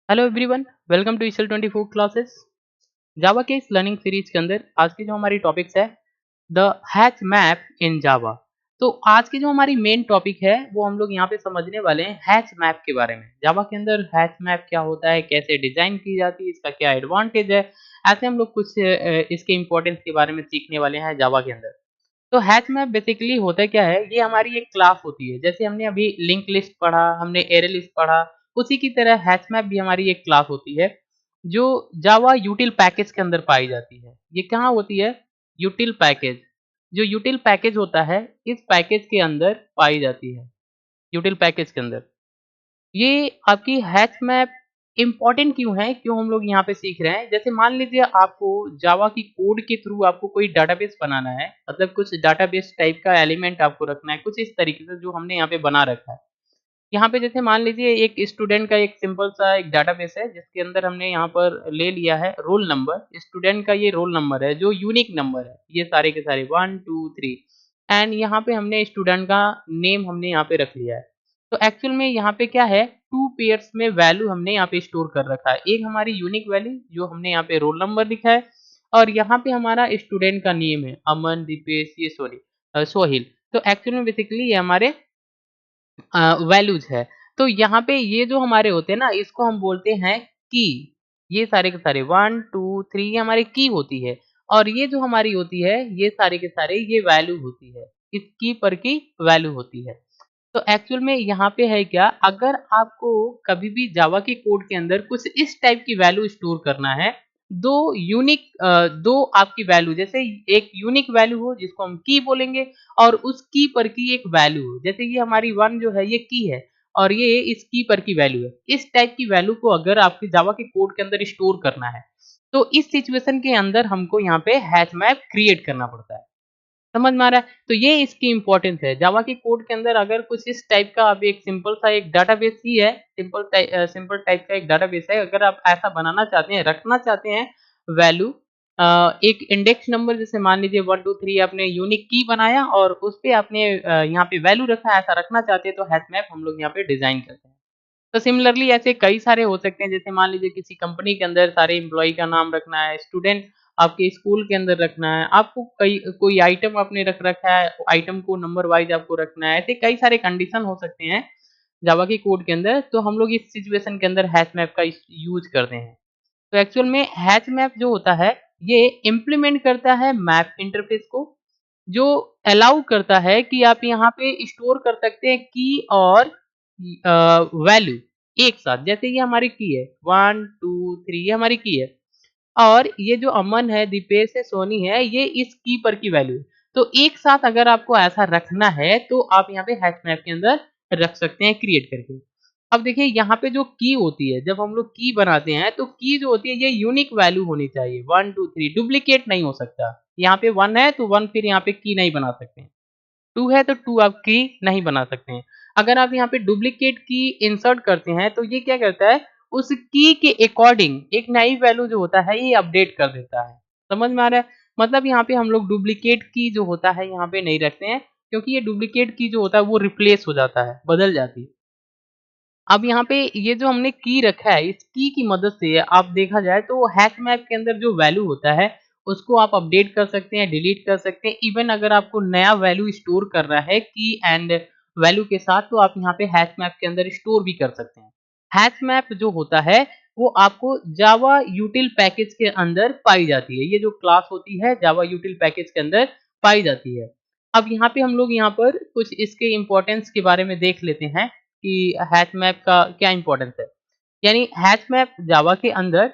Hello everyone, welcome to easel 24 classes. Java के इस learning series के अंदर आज की जो हमारी टॉपिक्स है द हैच मैप इन जावा। तो आज की जो हमारी मेन टॉपिक है वो हम लोग यहाँ पे समझने वाले हैं हैच मैप के बारे में। जावा के अंदर हैच मैप क्या होता है, कैसे डिजाइन की जाती है, इसका क्या एडवांटेज है, ऐसे हम लोग कुछ इसके इम्पोर्टेंस के बारे में सीखने वाले हैं जावा के अंदर। तो हैच मैप बेसिकली होता क्या है, ये हमारी एक क्लास होती है। जैसे हमने अभी लिंक लिस्ट पढ़ा, हमने एरे लिस्ट पढ़ा, उसी की तरह हैच मैप भी हमारी एक क्लास होती है जो जावा यूटिल पैकेज के अंदर पाई जाती है। ये कहाँ होती है? यूटिल पैकेज। जो यूटिल पैकेज होता है इस पैकेज के अंदर पाई जाती है, यूटिल पैकेज के अंदर। ये आपकी हैच मैप इम्पोर्टेंट क्यों है, क्यों हम लोग यहाँ पे सीख रहे हैं? जैसे मान लीजिए आपको जावा की कोड के थ्रू आपको कोई डाटाबेस बनाना है, मतलब कुछ डाटाबेस टाइप का एलिमेंट आपको रखना है, कुछ इस तरीके से जो हमने यहाँ पे बना रखा है। यहाँ पे जैसे मान लीजिए एक स्टूडेंट का एक सिंपल सा एक डाटाबेस है जिसके अंदर हमने यहाँ पर ले लिया है रोल नंबर। स्टूडेंट का ये रोल नंबर है जो यूनिक नंबर है, ये सारे के सारे 1 2 3। एंड यहाँ पे हमने स्टूडेंट का नेम हमने यहाँ पे रख लिया है। तो एक्चुअल में यहाँ पे क्या है, टू पेयर्स में वैल्यू हमने यहाँ पे स्टोर कर रखा है। एक हमारी यूनिक वैल्यू जो हमने यहाँ पे रोल नंबर लिखा है, और यहाँ पे हमारा स्टूडेंट का नेम है अमन, दीपेश, ये सॉरी सोहिल। तो एक्चुअल में बेसिकली ये हमारे वैल्यूज है। तो यहाँ पे ये जो हमारे होते हैं ना, इसको हम बोलते हैं की। ये सारे के सारे 1 2 3 ये हमारी की होती है, और ये जो हमारी होती है ये सारे के सारे ये वैल्यू होती है। इस की पर की वैल्यू होती है। तो एक्चुअल में यहाँ पे है क्या, अगर आपको कभी भी जावा के कोड के अंदर कुछ इस टाइप की वैल्यू स्टोर करना है, दो आपकी वैल्यू, जैसे एक यूनिक वैल्यू हो जिसको हम की बोलेंगे, और उस की पर की एक वैल्यू हो। जैसे ये हमारी 1 जो है ये की है, और ये इस की पर की वैल्यू है। इस टाइप की वैल्यू को अगर आपके जावा के कोड के अंदर स्टोर करना है, तो इस सिचुएशन के अंदर हमको यहाँ पे हैश मैप क्रिएट करना पड़ता है। समझ में आ रहा है? तो ये इसकी इम्पोर्टेंस है। जावा के कोड के अंदर अगर कुछ इस टाइप का अब एक सिंपल सा एक डाटाबेस ही है, सिंपल टाइप का एक डाटाबेस है, अगर आप ऐसा बनाना चाहते हैं, रखना चाहते हैं वैल्यू, एक इंडेक्स नंबर, जैसे मान लीजिए 1 2 3 आपने यूनिक की बनाया और उस पे आपने यहाँ पे वैल्यू रखा है, ऐसा रखना चाहते हैं तो हैश मैप हम लोग यहाँ पे डिजाइन करते हैं। तो सिमिलरली ऐसे कई सारे हो सकते हैं, जैसे मान लीजिए किसी कंपनी के अंदर सारे एम्प्लॉय का नाम रखना है, स्टूडेंट आपके स्कूल के अंदर रखना है, आपको कई कोई आइटम आपने रख रखा है, आइटम को नंबर वाइज आपको रखना है। ऐसे कई सारे कंडीशन हो सकते हैं जावा के कोड के अंदर, तो हम लोग इस सिचुएशन के अंदर हैश मैप का यूज करते हैं। तो एक्चुअल में हैश मैप जो होता है ये इम्प्लीमेंट करता है मैप इंटरफेस को, जो अलाउ करता है कि आप यहाँ पे स्टोर कर सकते हैं की और वैल्यू एक साथ। जैसे ये हमारी की है 1 2 3, ये हमारी की है, और ये जो अमन है, दीपेश है, सोनी है, ये इस की पर की वैल्यू है। तो एक साथ अगर आपको ऐसा रखना है तो आप यहाँ पे हैश मैप के अंदर रख सकते हैं क्रिएट करके। अब देखिए यहाँ पे जो की होती है, जब हम लोग की बनाते हैं तो की जो होती है ये यूनिक वैल्यू होनी चाहिए, 1 2 3, डुप्लीकेट नहीं हो सकता। यहाँ पे 1 है तो 1 फिर यहाँ पे की नहीं बना सकते हैं, 2 है तो 2 आप की नहीं बना सकते हैं। अगर आप यहाँ पे डुप्लीकेट की इंसर्ट करते हैं तो ये क्या करता है, उस की के अकॉर्डिंग एक नई वैल्यू जो होता है ये अपडेट कर देता है। समझ में आ रहा है? मतलब यहाँ पे हम लोग डुप्लीकेट की जो होता है यहाँ पे नहीं रखते हैं, क्योंकि ये डुप्लीकेट की जो होता है वो रिप्लेस हो जाता है, बदल जाती है। अब यहाँ पे ये जो हमने की रखा है, इस की की मदद से आप देखा जाए तो हैश मैप के अंदर जो वैल्यू होता है उसको आप अपडेट कर सकते हैं, डिलीट कर सकते हैं। इवन अगर आपको नया वैल्यू स्टोर करना है की एंड वैल्यू के साथ, तो आप यहाँ पे हैश मैप के अंदर स्टोर भी कर सकते हैं। हैश मैप जो होता है वो आपको जावा यूटिल पैकेज के अंदर पाई जाती है। ये जो क्लास होती है जावा यूटिल पैकेज के अंदर पाई जाती है। अब यहाँ पे हम लोग यहाँ पर कुछ इसके इम्पोर्टेंस के बारे में देख लेते हैं कि हैश मैप का क्या इम्पोर्टेंस है। यानी हैश मैप जावा के अंदर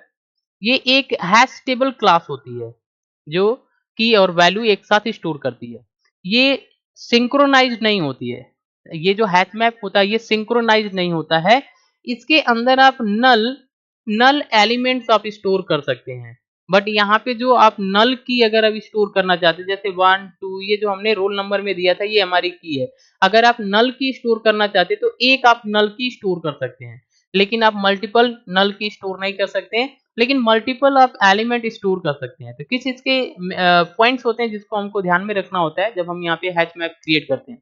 ये एक हैश टेबल क्लास होती है जो की और वैल्यू एक साथ स्टोर करती है। ये सिंक्रोनाइज नहीं होती है। ये जो हैश मैप होता है ये सिंक्रोनाइज नहीं होता है। इसके अंदर आप नल नल एलिमेंट्स आप स्टोर कर सकते हैं। बट यहाँ पे जो आप नल की अगर आप स्टोर करना चाहते हैं, जैसे 1 2, ये जो हमने रोल नंबर में दिया था ये हमारी की है। अगर आप नल की स्टोर करना चाहते हैं तो एक आप नल की स्टोर कर सकते हैं, लेकिन आप मल्टीपल नल की स्टोर नहीं कर सकते हैं। लेकिन मल्टीपल आप एलिमेंट स्टोर कर सकते हैं। तो किस इसके पॉइंट्स होते हैं जिसको हमको ध्यान में रखना होता है जब हम यहाँ पे हैश मैप क्रिएट करते हैं।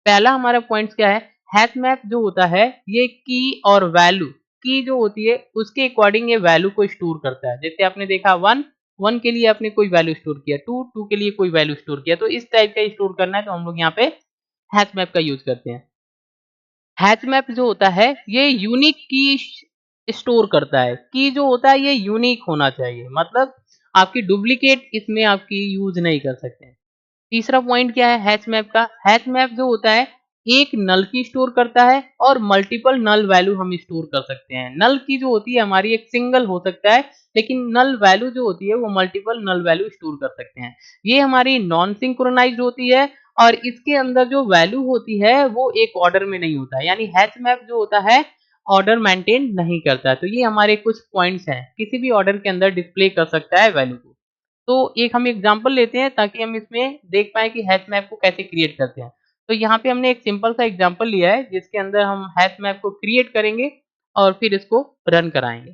पहला हमारा पॉइंट्स क्या है, हैश मैप जो होता है ये की और वैल्यू की जो होती है उसके अकॉर्डिंग ये वैल्यू को स्टोर करता है। जैसे आपने देखा 1 के लिए आपने कोई वैल्यू स्टोर किया, 2 के लिए कोई वैल्यू स्टोर किया, तो इस टाइप का स्टोर करना है तो हम लोग यहाँ पे हैश मैप का यूज करते हैं। हैश मैप जो होता है ये यूनिक की स्टोर करता है। की जो होता है ये यूनिक होना चाहिए, मतलब आपकी डुप्लीकेट इसमें आपकी यूज नहीं कर सकते हैं। तीसरा पॉइंट क्या है हैश मैप का? हैश मैप जो होता है एक नल की स्टोर करता है और मल्टीपल नल वैल्यू हम स्टोर कर सकते हैं। नल की जो होती है हमारी एक सिंगल हो सकता है, लेकिन नल वैल्यू जो होती है वो मल्टीपल नल वैल्यू स्टोर कर सकते हैं। ये हमारी नॉन सिंक्रोनाइज्ड होती है और इसके अंदर जो वैल्यू होती है वो एक ऑर्डर में नहीं होता है, यानी हैश मैप जो होता है ऑर्डर मेंटेन नहीं करता है। तो ये हमारे कुछ पॉइंट्स हैं, किसी भी ऑर्डर के अंदर डिस्प्ले कर सकता है वैल्यू को। तो एक हम एग्जांपल लेते हैं ताकि हम इसमें देख पाएँ कि हैश मैप को कैसे क्रिएट करते हैं। तो यहाँ पे हमने एक सिंपल सा एग्जांपल लिया है जिसके अंदर हम हैश मैप को क्रिएट करेंगे और फिर इसको रन कराएँगे।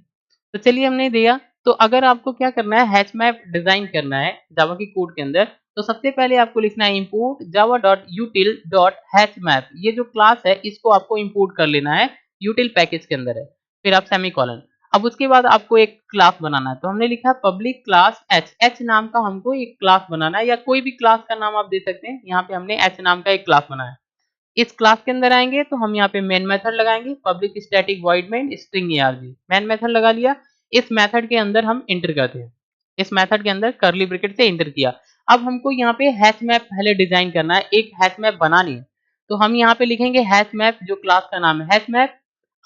तो चलिए हमने दिया, तो अगर आपको क्या करना है हैश मैप डिज़ाइन करना है जावा की कोड के अंदर, तो सबसे पहले आपको लिखना है इम्पोर्ट java.util.hashmap। ये जो क्लास है इसको आपको इम्पोर्ट कर लेना है, util पैकेज के अंदर है। फिर आप सेमीकोलन, अब उसके बाद आपको एक क्लास बनाना है, तो हमने लिखा पब्लिक क्लास एच नाम का हमको एक क्लास बनाना है, या कोई भी क्लास का नाम आप दे सकते हैं। यहाँ पे हमने एच नाम का एक क्लास बनाया है। इस क्लास के अंदर आएंगे तो हम यहाँ पे मेन मेथड लगाएंगे, public static void main string arg। Main method लगा लिया। इस मेथड के अंदर हम इंटर करते हैं, इस मेथड के अंदर कर्ली ब्रैकेट से इंटर किया। अब हमको यहाँ पे हैश मैप पहले डिजाइन करना है, एक हैश मैप बनानी है। तो हम यहाँ पे लिखेंगे हैश मैप, जो क्लास का नाम है हैश मैप।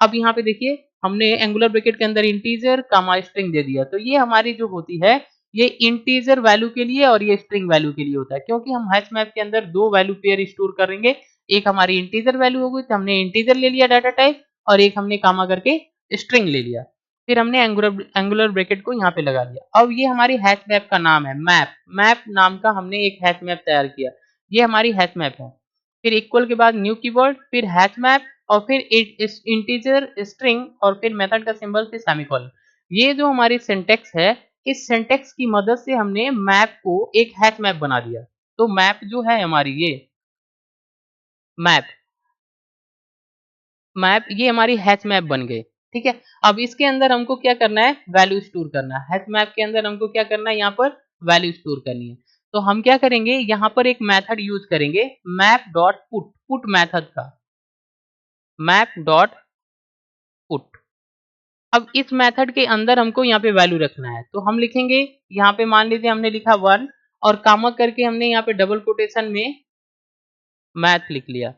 अब यहाँ पे देखिए हमने एंगुलर ब्रैकेट के अंदर इंटीजर कामा स्ट्रिंग दे दिया, तो ये हमारी जो होती है ये इंटीजर वैल्यू के लिए और ये स्ट्रिंग वैल्यू के लिए होता है, क्योंकि हम हैश मैप के अंदर दो वैल्यू पेयर स्टोर करेंगे। एक हमारी इंटीजर वैल्यू होगी तो हमने इंटीजर ले लिया डाटा टाइप, और एक हमने कामा करके स्ट्रिंग ले लिया। फिर हमने एंगुलर ब्रैकेट को यहाँ पे लगा लिया। अब ये हमारी हैश मैप का नाम है मैप। मैप नाम का हमने एक हैश मैप तैयार किया, ये हमारी हैश मैप है। फिर इक्वल के बाद न्यू कीवर्ड, फिर हैश मैप, और फिर इंटीजर स्ट्रिंग, और फिर मेथड का सिंबल, फिर सेमीकोलन। ये जो हमारी सिंटेक्स है, इस सिंटेक्स की मदद से हमने मैप को एक हैश मैप बना दिया। तो मैप जो है हमारी ये मैप मैप ये हमारी हैश मैप बन गई। ठीक है, अब इसके अंदर हमको क्या करना है, वैल्यू स्टोर करना है। हैश मैप के अंदर हमको क्या करना है, यहाँ पर वैल्यू स्टोर करनी है। तो हम क्या करेंगे, यहाँ पर एक मेथड यूज करेंगे map dot put, put method का, मैप डॉट पुट। अब इस मेथड के अंदर हमको यहाँ पे वैल्यू रखना है, तो हम लिखेंगे यहाँ पे, मान लीजिए हमने लिखा 1 और कामा करके हमने यहाँ पे डबल कोटेशन में मैथ लिख लिया।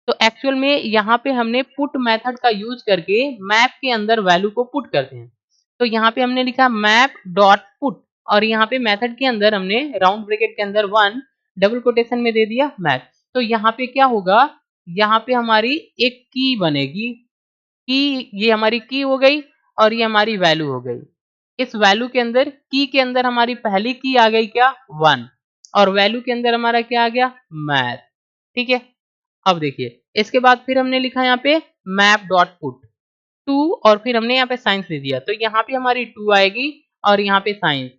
तो एक्चुअल में यहाँ पे हमने पुट मेथड का यूज करके मैप के अंदर वैल्यू को पुट करते हैं। तो यहाँ पे हमने लिखा मैप डॉट पुट, और यहाँ पे मेथड के अंदर हमने राउंड ब्रैकेट के अंदर 1 डबल कोटेशन में दे दिया मैथ। तो यहाँ पे क्या होगा, यहाँ पे हमारी एक की बनेगी, की ये हमारी की हो गई और ये हमारी वैल्यू हो गई। इस वैल्यू के अंदर, की के अंदर हमारी पहली की आ गई क्या 1, और वैल्यू के अंदर हमारा क्या आ गया मैथ। ठीक है, अब देखिए इसके बाद फिर हमने लिखा यहाँ पे मैप डॉट पुट 2, और फिर हमने यहाँ पे साइंस दे दिया, तो यहाँ पे हमारी 2 आएगी और यहाँ पे साइंस।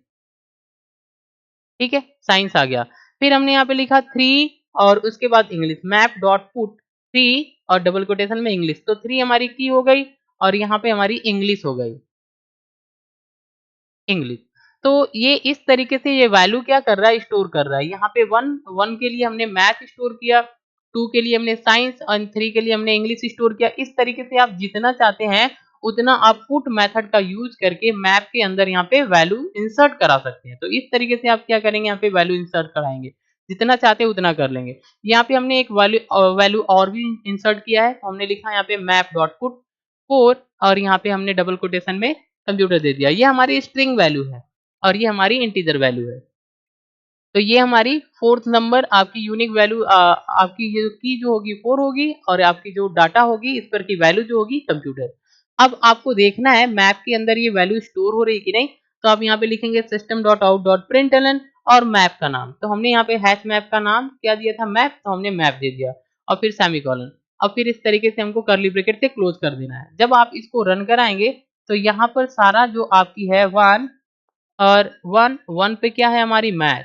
ठीक है, साइंस आ गया। फिर हमने यहाँ पे लिखा 3 और उसके बाद इंग्लिश, मैप डॉट पुट 3 और डबल कोटेशन में इंग्लिश। तो 3 हमारी की हो गई और यहाँ पे हमारी इंग्लिश हो गई, इंग्लिश। तो ये इस तरीके से ये वैल्यू क्या कर रहा है, स्टोर कर रहा है। यहाँ पे 1 के लिए हमने मैथ स्टोर किया, 2 के लिए हमने साइंस और 3 के लिए हमने इंग्लिश स्टोर किया। इस तरीके से आप जितना चाहते हैं उतना आप पुट मेथड का यूज करके मैप के अंदर यहाँ पे वैल्यू इंसर्ट करा सकते हैं। तो इस तरीके से आप क्या करेंगे, यहाँ पे वैल्यू इंसर्ट कराएंगे, जितना चाहते हैं उतना कर लेंगे। यहाँ पे हमने एक वैल्यू और भी इंसर्ट किया है, तो हमने लिखा यहाँ पे मैप डॉट पुट 4, और यहाँ पे हमने डबल कोटेशन में कंप्यूटर दे दिया। ये हमारी स्ट्रिंग वैल्यू है और ये हमारी इंटीजर वैल्यू है। तो ये हमारी फोर्थ नंबर आपकी यूनिक वैल्यू, आपकी ये की जो होगी 4 होगी, और आपकी जो डाटा होगी इस पर की वैल्यू जो होगी कंप्यूटर। अब आपको देखना है मैप के अंदर ये वैल्यू स्टोर हो रही कि नहीं, तो आप यहाँ पे लिखेंगे system dot out dot println और मैप का नाम। तो हमने यहाँ पे हैश मैप का नाम क्या दिया था, मैप, तो हमने मैप दे दिया और फिर सेमीकोलन। अब फिर इस तरीके से हमको कर्ली ब्रैकेट से क्लोज कर देना है। जब आप इसको रन कराएंगे तो यहाँ पर सारा जो आपकी है 1 और 1 पे क्या है हमारी मैथ,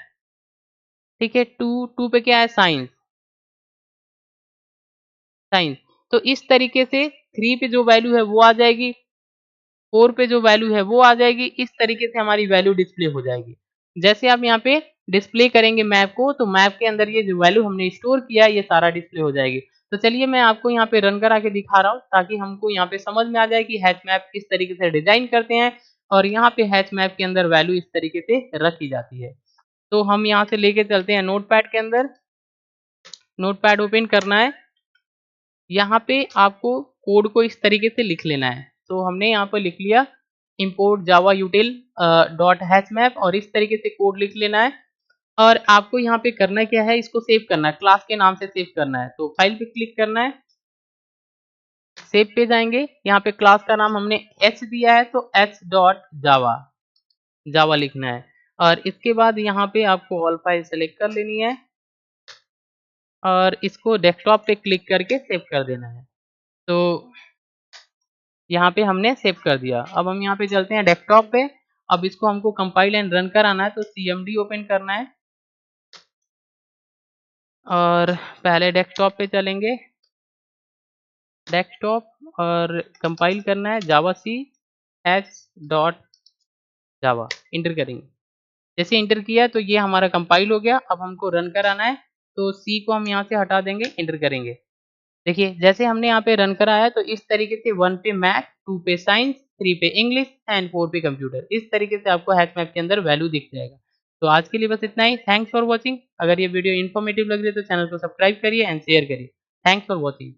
ठीक है, 2 पे क्या है साइंस, साइंस। तो इस तरीके से 3 पे जो वैल्यू है वो आ जाएगी, 4 पे जो वैल्यू है वो आ जाएगी। इस तरीके से हमारी वैल्यू डिस्प्ले हो जाएगी। जैसे आप यहाँ पे डिस्प्ले करेंगे मैप को, तो मैप के अंदर ये जो वैल्यू हमने स्टोर किया है ये सारा डिस्प्ले हो जाएगी। तो चलिए मैं आपको यहाँ पे रन करा के दिखा रहा हूँ, ताकि हमको यहाँ पे समझ में आ जाए कि हैच मैप किस तरीके से डिजाइन करते हैं और यहाँ पे हैच मैप के अंदर वैल्यू इस तरीके से रखी जाती है। तो हम यहाँ से लेके चलते हैं नोटपैड के अंदर। नोटपैड ओपन करना है। यहाँ पे आपको कोड को इस तरीके से लिख लेना है। तो हमने यहाँ पर लिख लिया import java util dot hatch map, और इस तरीके से कोड लिख लेना है। और आपको यहाँ पे करना क्या है, इसको सेव करना है, क्लास के नाम से सेव करना है। तो फाइल पे क्लिक करना है, सेव पे जाएंगे। यहाँ पे क्लास का नाम हमने h दिया है, तो h डॉट जावा, जावा लिखना है। और इसके बाद यहाँ पे आपको ऑल फाइल सेलेक्ट कर लेनी है और इसको डेस्कटॉप पे क्लिक करके सेव कर देना है। तो यहाँ पे हमने सेव कर दिया। अब हम यहाँ पे चलते हैं डेस्कटॉप पे। अब इसको हमको कंपाइल एंड रन कराना है, तो cmd ओपन करना है और पहले डेस्कटॉप पे चलेंगे, डेस्कटॉप, और कंपाइल करना है जावा सी h डॉट जावा, इंटर करेंगे। जैसे इंटर किया तो ये हमारा कंपाइल हो गया। अब हमको रन कराना है, तो सी को हम यहाँ से हटा देंगे, इंटर करेंगे। देखिए जैसे हमने यहाँ पे रन कराया है, तो इस तरीके से 1 पे मैथ, 2 पे साइंस, 3 पे इंग्लिश एंड 4 पे कंप्यूटर, इस तरीके से आपको हैच मैप के अंदर वैल्यू दिख जाएगा। तो आज के लिए बस इतना ही। Thanks for watching. अगर ये वीडियो इन्फॉर्मेटिव लग रही है तो चैनल को सब्सक्राइब करिए एंड शेयर करिए। Thanks for watching.